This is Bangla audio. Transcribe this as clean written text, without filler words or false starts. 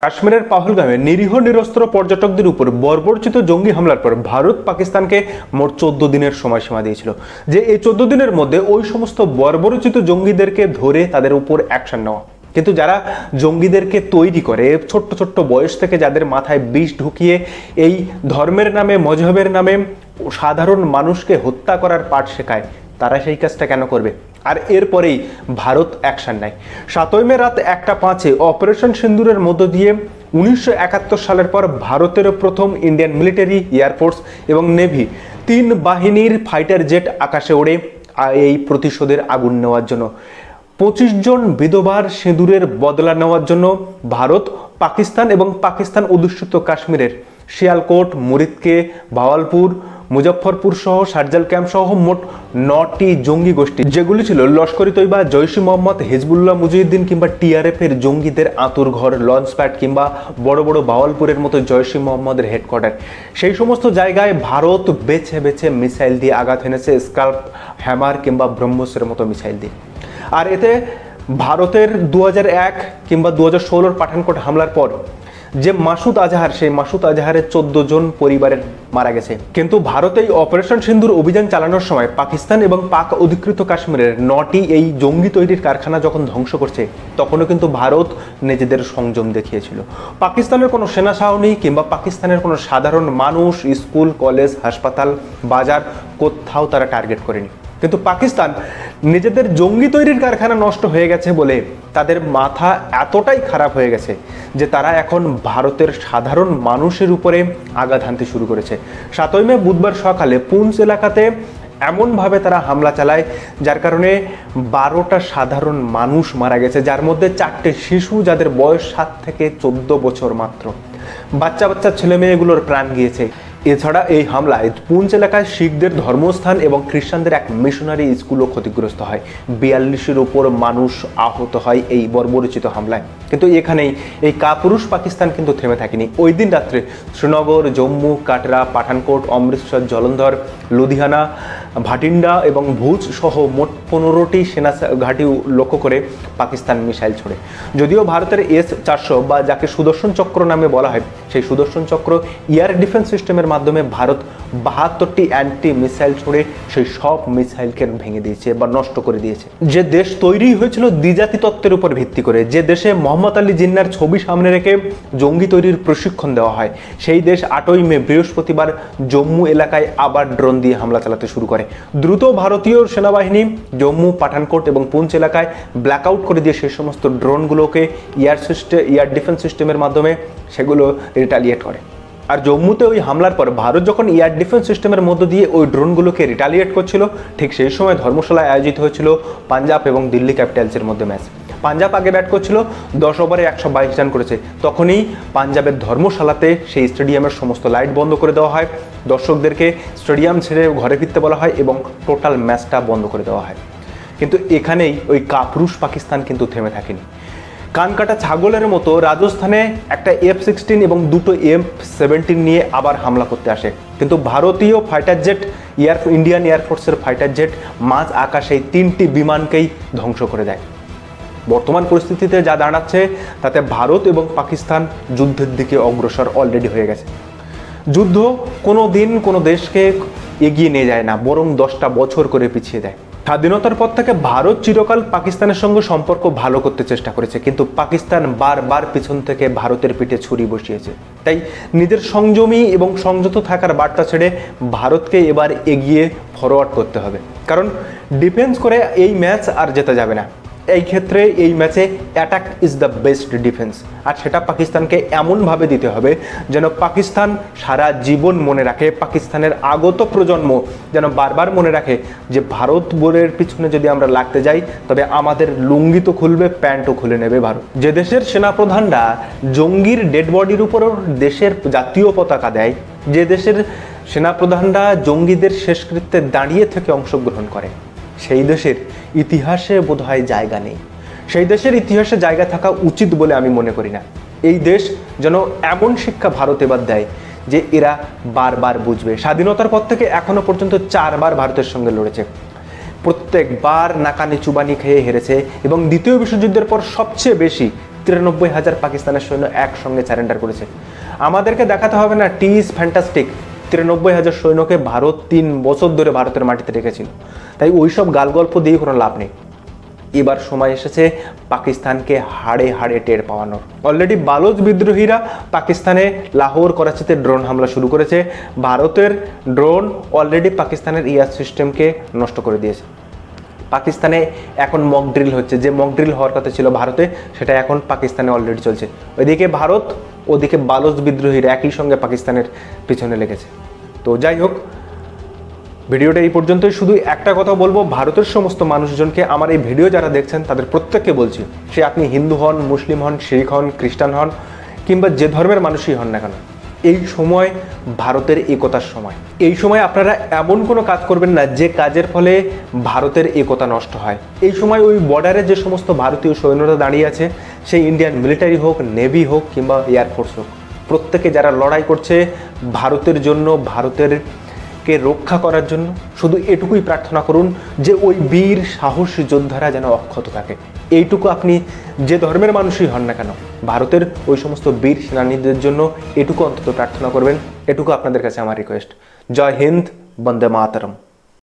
কাশ্মীরের পাহলগামে নিরীহ নিরস্ত্র পর্যটকদের উপর বর্বরচিত জঙ্গি হামলার পর ভারত পাকিস্তানকে মোট 14 দিনের সময়সীমা দিয়েছিল, যে এই 14 দিনের মধ্যে ওই সমস্ত বর্বরচিত জঙ্গিদেরকে ধরে তাদের উপর অ্যাকশন নেওয়া। কিন্তু যারা জঙ্গিদেরকে তৈরি করে, ছোট্ট ছোট্ট বয়স থেকে যাদের মাথায় বিষ ঢুকিয়ে এই ধর্মের নামে, মজহবের নামে সাধারণ মানুষকে হত্যা করার পাঠ শেখায়, তারা সেই কাজটা কেন করবে? আর এরপরেই ভারত অ্যাকশন নেয়। 7ই মে রাত 1:05 অপারেশন সিন্দুরের মধ্য দিয়ে 1971 সালের পর ভারতের প্রথম ইন্ডিয়ান মিলিটারি, এয়ারফোর্স এবং নেভি 3 বাহিনীর ফাইটার জেট আকাশে ওড়ে এই প্রতিশোধের আগুন নেওয়ার জন্য। 25 জন বিধবার সিঁদুরের বদলা নেওয়ার জন্য ভারত পাকিস্তান এবং পাকিস্তান অধ্যুষিত কাশ্মীরের শিয়ালকোট, মুরিদকে, ভাওয়ালপুর, মুজফ্ফরপুর সহ শারজাল ক্যাম্প সহ মোট 9টি জঙ্গি গোষ্ঠী, যেগুলি ছিল লস্কর-ই তৈবা, জৈশ-ই মোহাম্মদ, হিজবুল্লাহ মুজাহিদ্দিন কিংবা টিআরএফ এর জঙ্গিদের আঁতুরঘর, লঞ্চ প্যাড কিংবা বড় বড় ভাওয়ালপুরের মতো জৈশ-ই মোহাম্মদের হেডকোয়ার্টার, সেই সমস্ত জায়গায় ভারত বেছে বেছে মিসাইল দিয়ে আঘাত এনেছে, স্কাল্প, হ্যামার কিংবা ব্রহ্মসের মতো মিসাইল দিয়ে। আর এতে ভারতের 2001 কিংবা 2016 পাঠানকোট হামলার পর যে মাসুদ আজহার, সেই মাসুদ আজহারের 14 জন পরিবারের মারা গেছে। কিন্তু ভারত এই অপারেশন সিন্দুর অভিযান চালানোর সময় পাকিস্তান এবং পাক অধিকৃত কাশ্মীরের 9টি এই জঙ্গি তৈরির কারখানা যখন ধ্বংস করছে, তখনও কিন্তু ভারত নিজেদের সংযম দেখিয়েছিল। পাকিস্তানের কোনো সেনা ছাউনি কিংবা পাকিস্তানের কোনো সাধারণ মানুষ, স্কুল, কলেজ, হাসপাতাল, বাজার কোথাও তারা টার্গেট করেনি। কিন্তু পাকিস্তান নিজেদের জঙ্গি তৈরির কারখানা নষ্ট হয়ে গেছে বলে তাদের মাথা এতটাই খারাপ হয়ে গেছে যে তারা এখন ভারতের সাধারণ মানুষের উপরে আঘাত হানতে শুরু করেছে। 7ই মে বুধবার সকালে পুঞ্চ এলাকাতে এমনভাবে তারা হামলা চালায় যার কারণে 12টা সাধারণ মানুষ মারা গেছে, যার মধ্যে 4টে শিশু যাদের বয়স 7 থেকে 14 বছর মাত্র। বাচ্চা বাচ্চা ছেলে মেয়েগুলোর প্রাণ গিয়েছে। এছাড়া এই হামলায় পুঞ্চ এলাকায় শিখদের ধর্মস্থান এবং খ্রিস্টানদের এক মিশনারি স্কুলও ক্ষতিগ্রস্ত হয়। 42-এর উপর মানুষ আহত হয় এই বর্বরচিত হামলায়। কিন্তু এখানেই এই কাপুরুষ পাকিস্তান কিন্তু থেমে থাকেনি। ওই দিন রাত্রে শ্রীনগর, জম্মু, কাটরা, পাঠানকোট, অমৃতসর, জলন্ধর, লুধিয়ানা, ভাটিন্ডা এবং ভুজ সহ মোট 15টি সেনা ঘাঁটি লক্ষ্য করে পাকিস্তান মিসাইল ছোড়ে। যদিও ভারতের S-400 বা যাকে সুদর্শন চক্র নামে বলা হয়, সেই সুদর্শন চক্র এয়ার ডিফেন্স সিস্টেমের মাধ্যমে ভারত 72টি অ্যান্টি মিসাইল ছড়ে সেই সব মিসাইলকে ভেঙে দিয়েছে বা নষ্ট করে দিয়েছে। যে দেশ তৈরি হয়েছিল দ্বিজাতি তত্ত্বের উপর ভিত্তি করে, যে দেশে মোহাম্মদ আলী জিন্নার ছবি সামনে রেখে জঙ্গি তৈরির প্রশিক্ষণ দেওয়া হয়, সেই দেশ 8ই মে বৃহস্পতিবার জম্মু এলাকায় আবার ড্রোন দিয়ে হামলা চালাতে শুরু করে। দ্রুত ভারতীয় সেনাবাহিনী জম্মু, পাঠানকোট এবং পুঞ্চ এলাকায় ব্ল্যাকআউট করে দিয়ে সেই সমস্ত ড্রোনগুলোকে এয়ার ডিফেন্স সিস্টেমের মাধ্যমে সেগুলো রিটালিয়েট করে। আর জম্মুতে ওই হামলার পর ভারত যখন এয়ার ডিফেন্স সিস্টেমের মধ্য দিয়ে ওই ড্রোনগুলোকে রিটালিয়েট করছিল, ঠিক সেই সময় ধর্মশালায় আয়োজিত হয়েছিল পাঞ্জাব এবং দিল্লি ক্যাপিটালসের মধ্যে ম্যাচ। পাঞ্জাব আগে ব্যাট করছিল, 10 ওভারে 122 রান করেছে। তখনই পাঞ্জাবের ধর্মশালাতে সেই স্টেডিয়ামের সমস্ত লাইট বন্ধ করে দেওয়া হয়, দর্শকদেরকে স্টেডিয়াম ছেড়ে ঘরে ফিরতে বলা হয় এবং টোটাল ম্যাচটা বন্ধ করে দেওয়া হয়। কিন্তু এখানেই ওই কাপুরুষ পাকিস্তান কিন্তু থেমে থাকেনি। কানকাটা ছাগলের মতো রাজস্থানে একটা F-16 এবং 2টো M-17 নিয়ে আবার হামলা করতে আসে। কিন্তু ভারতীয় ফাইটার জেট, ইন্ডিয়ান এয়ারফোর্সের ফাইটার জেট মাঝ আকাশে 3টি বিমানকেই ধ্বংস করে দেয়। বর্তমান পরিস্থিতিতে যা দাঁড়াচ্ছে তাতে ভারত এবং পাকিস্তান যুদ্ধের দিকে অগ্রসর অলরেডি হয়ে গেছে। যুদ্ধ কোনো দিন কোনো দেশকে এগিয়ে নিয়ে যায় না, বরং 10টা বছর করে পিছিয়ে দেয়। স্বাধীনতার পর থেকে ভারত চিরকাল পাকিস্তানের সঙ্গে সম্পর্ক ভালো করতে চেষ্টা করেছে, কিন্তু পাকিস্তান বারবার পিছন থেকে ভারতের পিঠে ছুরি বসিয়েছে। তাই নিজের সংযমী এবং সংযত থাকার বার্তা ছেড়ে ভারতকে এবার এগিয়ে ফরওয়ার্ড করতে হবে, কারণ ডিফেন্স করে এই ম্যাচ আর জেতা যাবে না। এই ক্ষেত্রে এই ম্যাচে attack is the best defence, আর সেটা পাকিস্তানকে এমনভাবে দিতে হবে যেন পাকিস্তান সারা জীবন মনে রাখে, পাকিস্তানের আগত প্রজন্ম যেন বারবার মনে রাখে যে ভারত বোরের পিছনে যদি আমরা লাগতে যাই তবে আমাদের লুঙ্গি তো খুলবে, প্যান্টও খুলে নেবে ভারত। যে দেশের সেনাপ্রধানরা জঙ্গির ডেড বডির উপরও দেশের জাতীয় পতাকা দেয়, যে দেশের সেনাপ্রধানরা জঙ্গিদের শেষকৃত্যে দাঁড়িয়ে থেকে অংশগ্রহণ করে, সেই দেশের ইতিহাসে বোধহয় জায়গা নেই। সেই দেশের ইতিহাসে জায়গা থাকা উচিত বলে আমি মনে করি না। এই দেশ যেন এমন শিক্ষা ভারত এবার দেয় যে এরা বারবার বুঝবে। স্বাধীনতার পর থেকে এখনো পর্যন্ত 4বার ভারতের সঙ্গে লড়েছে, প্রত্যেকবার নাকানি চুবানি খেয়ে হেরেছে এবং দ্বিতীয় বিশ্বযুদ্ধের পর সবচেয়ে বেশি 93,000 পাকিস্তানের সৈন্য একসঙ্গে স্যারেন্ডার করেছে। আমাদেরকে দেখাতে হবে না টি ইজ ফ্যান্টাস্টিক, 93,000 সৈন্যকে ভারত 3 বছর ধরে ভারতের মাটিতে রেখেছিল। তাই ওইসব গালগল্প দিয়ে কোনো লাভ নেই। এবার সময় এসেছে পাকিস্তানকে হাড়ে হাড়ে টের পাওয়ানোর। অলরেডি বালোচ বিদ্রোহীরা পাকিস্তানে লাহোর করাচিতে ড্রোন হামলা শুরু করেছে। ভারতের ড্রোন অলরেডি পাকিস্তানের এয়ার সিস্টেমকে নষ্ট করে দিয়েছে। পাকিস্তানে এখন মক ড্রিল হচ্ছে, যে মক ড্রিল হওয়ার কথা ছিল ভারতে, সেটা এখন পাকিস্তানে অলরেডি চলছে। ওইদিকে ভারত, ওদিকে বালোচ বিদ্রোহীরা একই সঙ্গে পাকিস্তানের পিছনে লেগেছে। তো যাই হোক, ভিডিওটা এই পর্যন্তই। শুধু একটা কথা বলবো, ভারতের সমস্ত মানুষজনকে, আমার এই ভিডিও যারা দেখছেন তাদের প্রত্যেককে বলছি, সে আপনি হিন্দু হন, মুসলিম হন, শিখ হন, খ্রিস্টান হন, কিংবা যে ধর্মের মানুষই হন না কেন, এই সময় ভারতের একতার সময়। এই সময় আপনারা এমন কোনো কাজ করবেন না যে কাজের ফলে ভারতের একতা নষ্ট হয়। এই সময় ওই বর্ডারে যে সমস্ত ভারতীয় সৈন্যরা দাঁড়িয়ে আছে, সেই ইন্ডিয়ান মিলিটারি হোক, নেভি হোক কিংবা এয়ারফোর্স হোক, প্রত্যেকে যারা লড়াই করছে ভারতের জন্য, ভারতের কে রক্ষা করার জন্য, শুধু এটুকুই প্রার্থনা করুন যে ওই বীর সাহসী যোদ্ধারা যেন অক্ষত থাকে। এইটুকু আপনি যে ধর্মের মানুষই হন না কেন, ভারতের ওই সমস্ত বীর সেনানীদের জন্য এটুকু অন্তত প্রার্থনা করবেন। এটুকু আপনাদের কাছে আমার রিকোয়েস্ট। জয় হিন্দ, বন্দে মাতরম।